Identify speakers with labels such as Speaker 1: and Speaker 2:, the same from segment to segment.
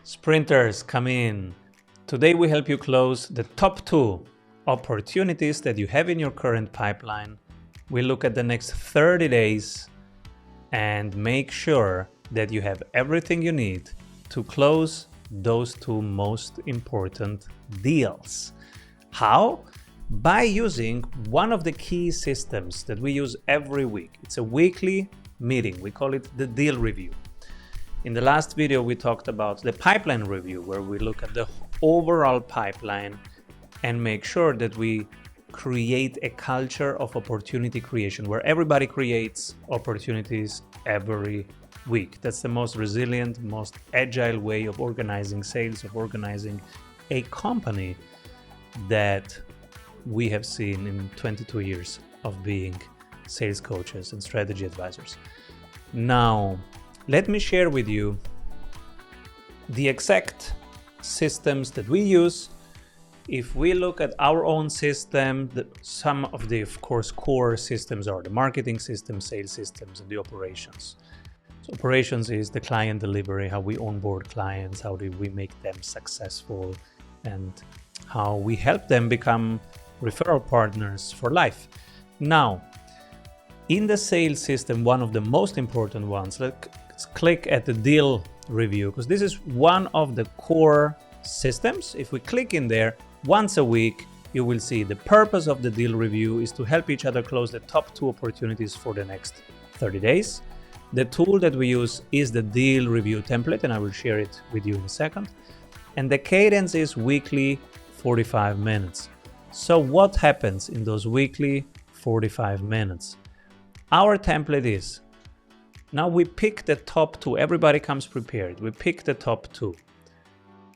Speaker 1: Sprinters, come in. Today we help you close the top 2 opportunities that you have in your current pipeline. We look at the next 30 days and make sure that you have everything you need to close those 2 most important deals. How? By using one of the key systems that we use every week. It's a weekly meeting. We call it the deal review. In the last video, we talked about the pipeline review, where we look at the overall pipeline and make sure that we create a culture of opportunity creation, where everybody creates opportunities every week. That's the most resilient, most agile way of organizing sales, of organizing a company that we have seen in 22 years of being sales coaches and strategy advisors. Now, let me share with you the exact systems that we use. If we look at our own system, some of the, of course, core systems are the marketing system, sales systems, and the operations. So operations is the client delivery, how we onboard clients, how do we make them successful, and how we help them become referral partners for life. Now, in the sales system, one of the most important ones, let's click at the deal review, because this is one of the core systems. If we click in there once a week, you will see the purpose of the deal review is to help each other close the top 2 opportunities for the next 30 days. The tool that we use is the deal review template, and I will share it with you in a second. And the cadence is weekly 45 minutes. So what happens in those weekly 45 minutes? Our template is, now we pick the top 2, everybody comes prepared. We pick the top 2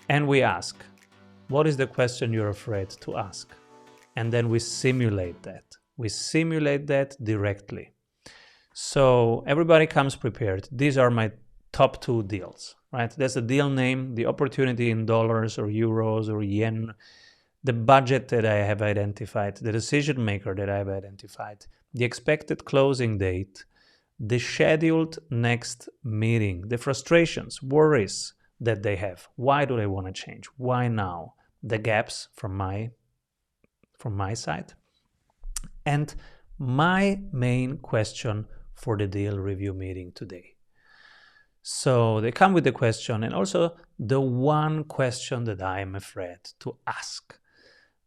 Speaker 1: and we ask, what is the question you're afraid to ask? And then we simulate that. We simulate that directly. So everybody comes prepared. These are my top 2 deals, right? There's a deal name, the opportunity in dollars or euros or yen, the budget that I have identified, the decision maker that I have identified, the expected closing date, the scheduled next meeting, the frustrations, worries that they have. Why do they want to change? Why now? The gaps from my side. And my main question for the deal review meeting today. So they come with the question and also the one question that I am afraid to ask.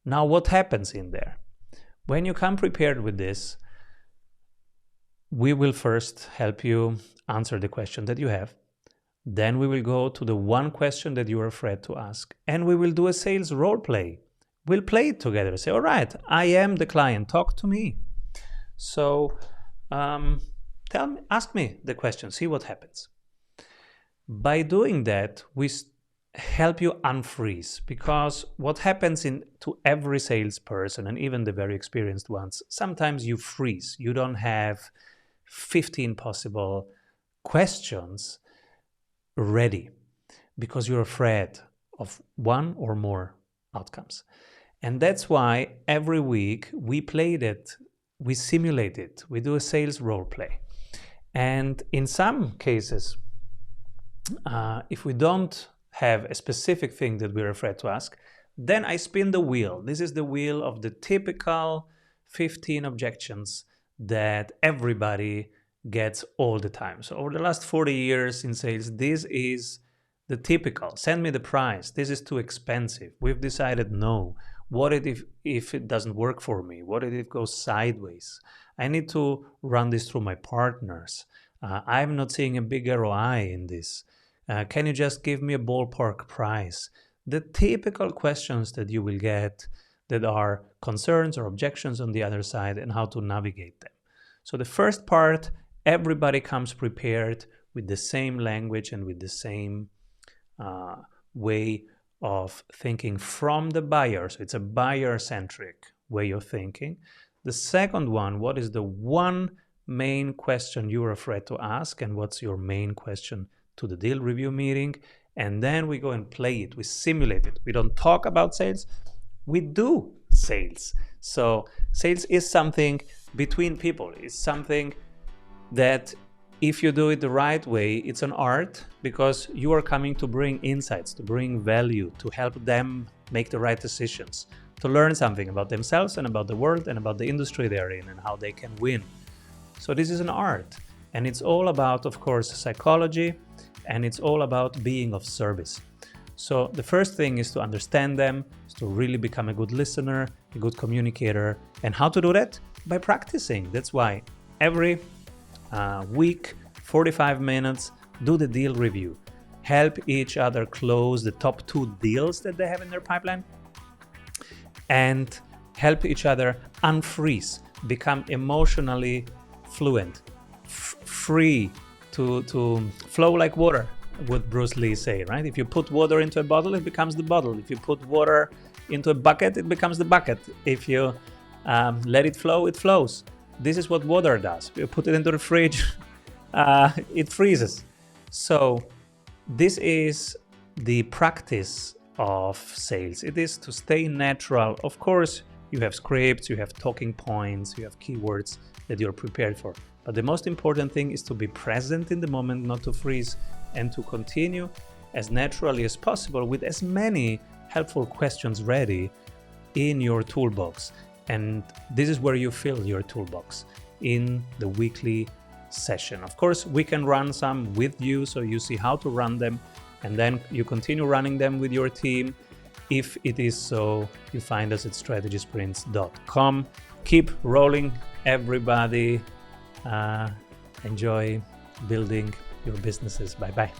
Speaker 1: Now, what happens in there? When you come prepared with this, we will first help you answer the question that you have. Then we will go to the one question that you are afraid to ask, and we will do a sales role play. We'll play it together. Say, all right, I am the client. Talk to me. So ask me the question. See what happens. By doing that, we help you unfreeze, because what happens to every salesperson, and even the very experienced ones, sometimes you freeze. You don't have 15 possible questions ready because you're afraid of one or more outcomes. And that's why every week we played it, we simulate it, we do a sales role play. And in some cases, if we don't have a specific thing that we're afraid to ask, then I spin the wheel. This is the wheel of the typical 15 objections that everybody gets all the time. So over the last 40 years in sales, this is the typical. Send me the price. This is too expensive. We've decided no. What if it doesn't work for me? What if it goes sideways? I need to run this through my partners. I'm not seeing a big ROI in this. Can you just give me a ballpark price? The typical questions that you will get that are concerns or objections on the other side, and how to navigate them. So the first part, everybody comes prepared with the same language and with the same way of thinking from the buyer. So it's a buyer-centric way of thinking. The second one, what is the one main question you're afraid to ask, and what's your main question to the deal review meeting? And then we go and play it, we simulate it. We don't talk about sales, we do sales. So sales is something between people. It's something that If you do it the right way, it's an art, because you are coming to bring insights, to bring value, to help them make the right decisions, to learn something about themselves and about the world and about the industry they're in and how they can win. So this is an art, and it's all about, of course, psychology, and it's all about being of service. So the first thing is to understand them, is to really become a good listener, a good communicator. And how to do that? By practicing. That's why every week, 45 minutes, do the deal review. Help each other close the top 2 deals that they have in their pipeline, and help each other unfreeze, become emotionally fluent, free to flow like water, would Bruce Lee say, right? If you put water into a bottle, it becomes the bottle. If you put water into a bucket, it becomes the bucket. If you let it flow, it flows. This is what water does. If you put it into the fridge, it freezes. So this is the practice of sales. It is to stay natural. Of course, you have scripts, you have talking points, you have keywords that you're prepared for. But the most important thing is to be present in the moment, not to freeze, and to continue as naturally as possible with as many helpful questions ready in your toolbox. And this is where you fill your toolbox, in the weekly session. Of course, we can run some with you, so you see how to run them, and then you continue running them with your team. If it is so, you find us at strategysprints.com. Keep rolling, everybody. Enjoy building your businesses. Bye-bye.